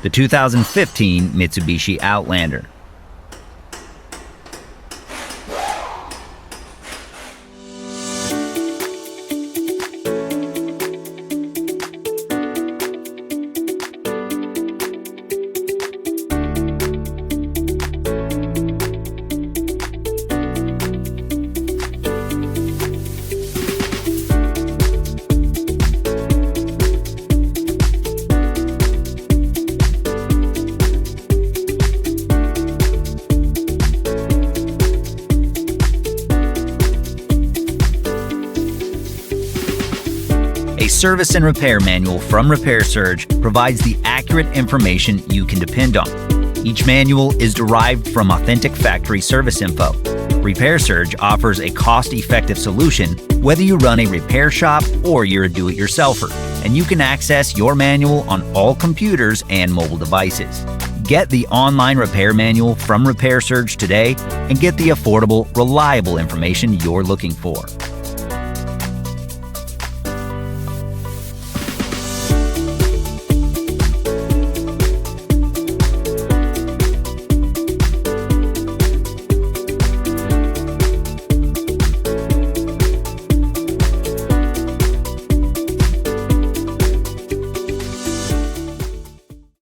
the 2015 Mitsubishi Outlander. A service and repair manual from Repair Surge provides the accurate information you can depend on. Each manual is derived from authentic factory service info. Repair Surge offers a cost-effective solution whether you run a repair shop or you're a do-it-yourselfer, and you can access your manual on all computers and mobile devices. Get the online repair manual from Repair Surge today and get the affordable, reliable information you're looking for.